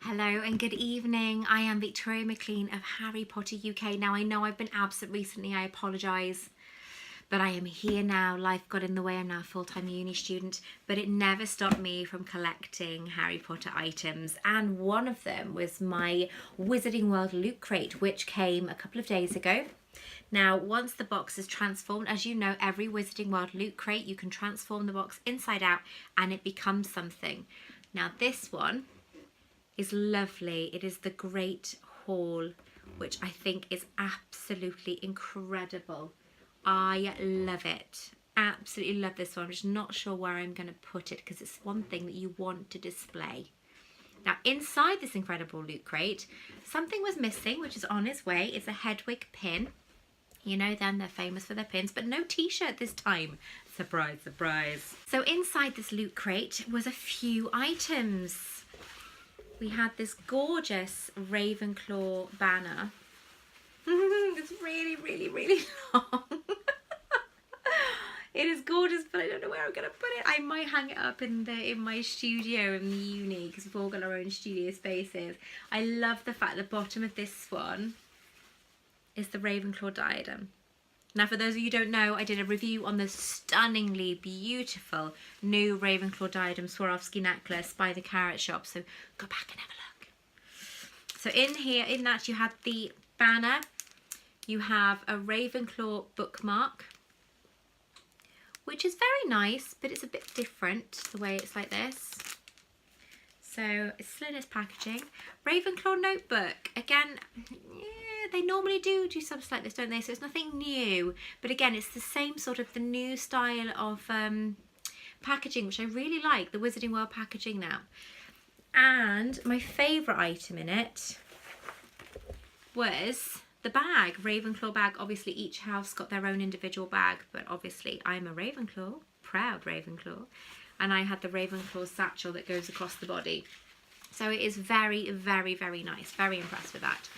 Hello and good evening. I am Victoria Maclean of Harry Potter UK. Now I know I've been absent recently, I apologise, but I am here now. Life got in the way, I'm now a full-time uni student, but it never stopped me from collecting Harry Potter items, and one of them was my Wizarding World loot crate, which came a couple of days ago. Now, once the box is transformed, as you know, every Wizarding World loot crate, you can transform the box inside out and it becomes something. Now this one is lovely. It is the Great Hall, which I think is absolutely incredible. I love it. Absolutely love this one. I'm just not sure where I'm going to put it because it's one thing that you want to display. Now, inside this incredible loot crate, something was missing, which is on its way. It's a Hedwig pin. You know them, they're famous for their pins, but no t-shirt this time. Surprise, surprise. So inside this loot crate was a few items. We had this gorgeous Ravenclaw banner. It's really, really, really long. It is gorgeous, but I don't know where I'm going to put it. I might hang it up in my studio in the uni because we've all got our own studio spaces. I love the fact the bottom of this one is the Ravenclaw diadem. Now, for those of you who don't know, I did a review on the stunningly beautiful new Ravenclaw diadem Swarovski necklace by the Carrot Shop, so go back and have a look. So in here, in that you have the banner, you have a Ravenclaw bookmark, which is very nice, but it's a bit different the way it's like this. So it's still in its packaging. Ravenclaw notebook, again, yeah, they normally do stuff like this, don't they? So it's nothing new, but again, it's the same sort of the new style of packaging, which I really like, the Wizarding World packaging now. And my favourite item in it was the bag, Ravenclaw bag. Obviously each house got their own individual bag, but obviously I'm a Ravenclaw, proud Ravenclaw. And I had the Ravenclaw satchel that goes across the body. So it is very, very, very nice. Very impressed with that.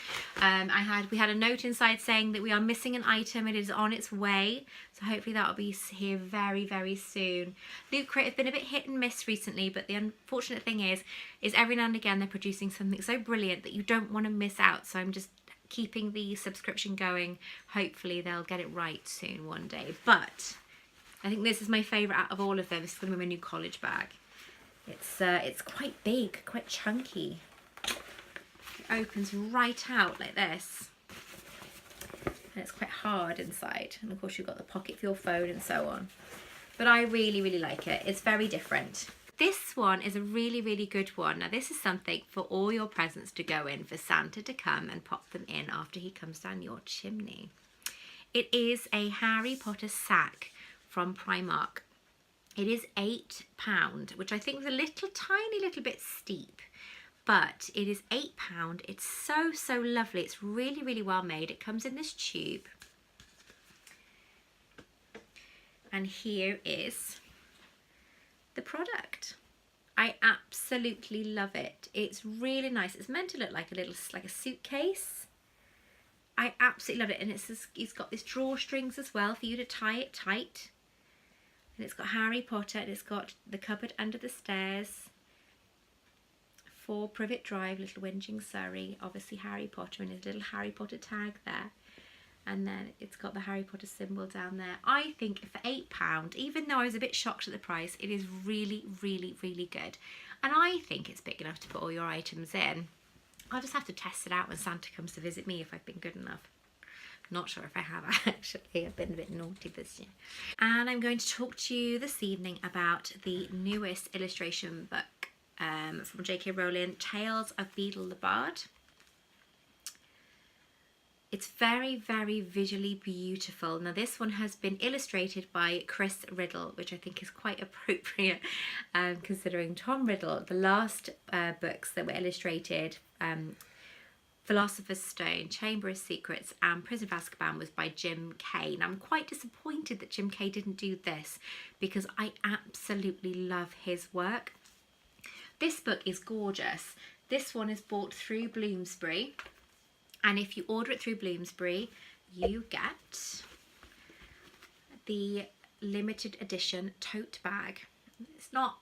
We had a note inside saying that we are missing an item. It is on its way. So hopefully that will be here very, very soon. Loot Crate have been a bit hit and miss recently, but the unfortunate thing is every now and again they're producing something so brilliant that you don't want to miss out. So I'm just keeping the subscription going. Hopefully they'll get it right soon one day. But I think this is my favourite out of all of them. This is going to be my new college bag. It's quite big, quite chunky. It opens right out like this. And it's quite hard inside. And of course you've got the pocket for your phone and so on. But I really, really like it. It's very different. This one is a really, really good one. Now this is something for all your presents to go in, for Santa to come and pop them in after he comes down your chimney. It is a Harry Potter sack from Primark. It is £8, which I think is a little tiny little bit steep, but it is £8. It's so, so lovely. It's really, really well made. It comes in this tube. And here is the product. I absolutely love it. It's really nice. It's meant to look like a suitcase. I absolutely love it. And it's got these drawstrings as well for you to tie it tight. And it's got Harry Potter, and it's got the cupboard under the stairs, 4 Privet Drive, Little Whinging Surrey, obviously Harry Potter, and his little Harry Potter tag there. And then it's got the Harry Potter symbol down there. I think for £8, even though I was a bit shocked at the price, it is really, really, really good. And I think it's big enough to put all your items in. I'll just have to test it out when Santa comes to visit me if I've been good enough. Not sure if I have actually. I've been a bit naughty this year. And I'm going to talk to you this evening about the newest illustration book from J.K. Rowling, Tales of Beedle the Bard. It's very, very visually beautiful. Now this one has been illustrated by Chris Riddle, which I think is quite appropriate considering Tom Riddle, the last books that were illustrated, Philosopher's Stone, Chamber of Secrets and Prison of Azkaban, was by Jim Kay. And I'm quite disappointed that Jim Kay didn't do this because I absolutely love his work. This book is gorgeous. This one is bought through Bloomsbury, and if you order it through Bloomsbury you get the limited edition tote bag. It's not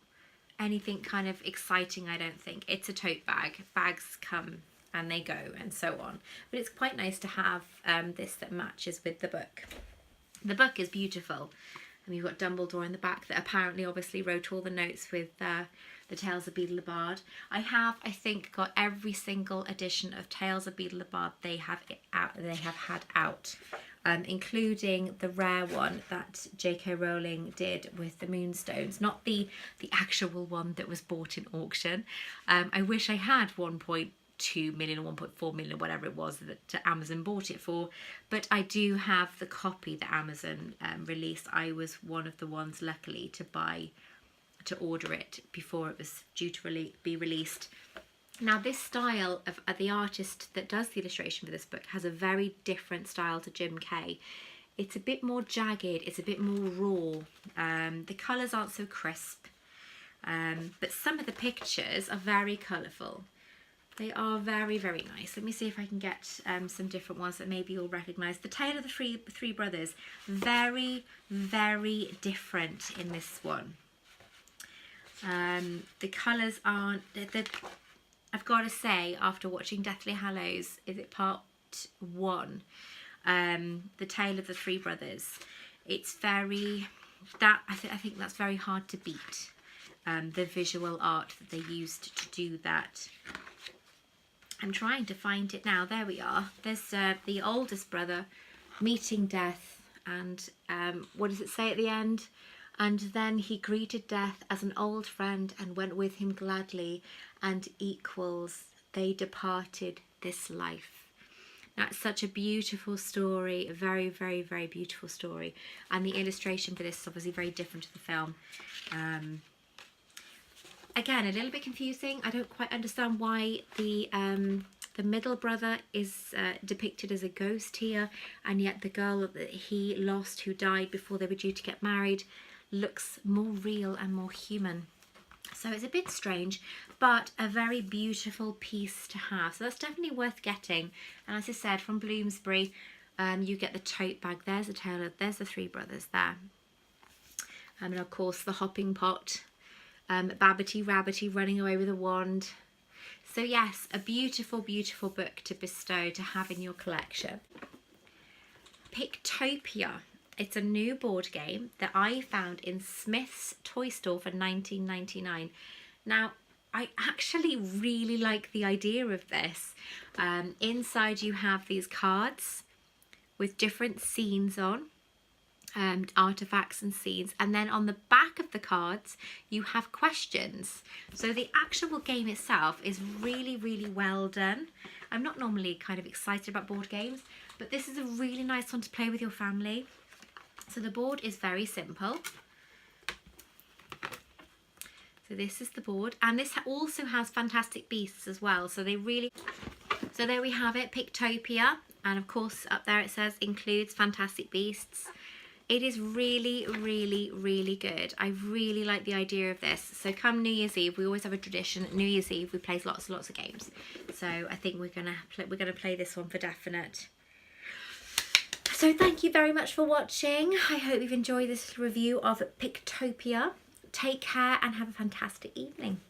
anything kind of exciting, I don't think. It's a tote bag. Bags come and they go and so on. But it's quite nice to have this that matches with the book. The book is beautiful. And you've got Dumbledore in the back that apparently obviously wrote all the notes with the Tales of Beedle the Bard. I have, I think, got every single edition of Tales of Beedle the Bard they have had out. Including the rare one that J.K. Rowling did with the Moonstones, not the actual one that was bought in auction. I wish I had 1.2 million or 1.4 million, whatever it was that Amazon bought it for, but I do have the copy that Amazon released. I was one of the ones, luckily, to order it before it was due to be released. Now this style of the artist that does the illustration for this book has a very different style to Jim Kay. It's a bit more jagged, it's a bit more raw. The colours aren't so crisp, but some of the pictures are very colourful. They are very, very nice. Let me see if I can get some different ones that maybe you'll recognise. The Tale of the Three Brothers, very, very different in this one. The colours aren't... I've got to say, after watching Deathly Hallows, is it part 1? The Tale of the Three Brothers. It's very... I think that's very hard to beat. The visual art that they used to do that. I'm trying to find it now. There we are. There's the oldest brother meeting death, and what does it say at the end? And then he greeted death as an old friend and went with him gladly, and equals they departed this life. That's such a beautiful story, a very, very, very beautiful story. And the illustration for this is obviously very different to the film. Again, a little bit confusing. I don't quite understand why the middle brother is depicted as a ghost here, and yet the girl that he lost, who died before they were due to get married, looks more real and more human. So it's a bit strange, but a very beautiful piece to have. So that's definitely worth getting. And as I said, from Bloomsbury, you get the tote bag. There's the Tale of, there's the Three Brothers there. And of course the hopping pot, Babbity Rabbity running away with a wand. So yes, a beautiful, beautiful book to bestow, to have in your collection. Pictopia. It's a new board game that I found in Smith's toy store for $19.99. Now, I actually really like the idea of this. Inside you have these cards with different scenes on, artifacts and scenes, and then on the back of the cards you have questions. So the actual game itself is really, really well done. I'm not normally kind of excited about board games, but this is a really nice one to play with your family. So the board is very simple. So this is the board, and this also has Fantastic Beasts as well. So they really, so there we have it, Pictopia, and of course up there it says includes Fantastic Beasts. It is really, really, really good. I really like the idea of this. So come New Year's Eve, we always have a tradition. New Year's Eve we play lots and lots of games. So I think we're gonna play this one for definite. So thank you very much for watching. I hope you've enjoyed this review of Pictopia. Take care and have a fantastic evening.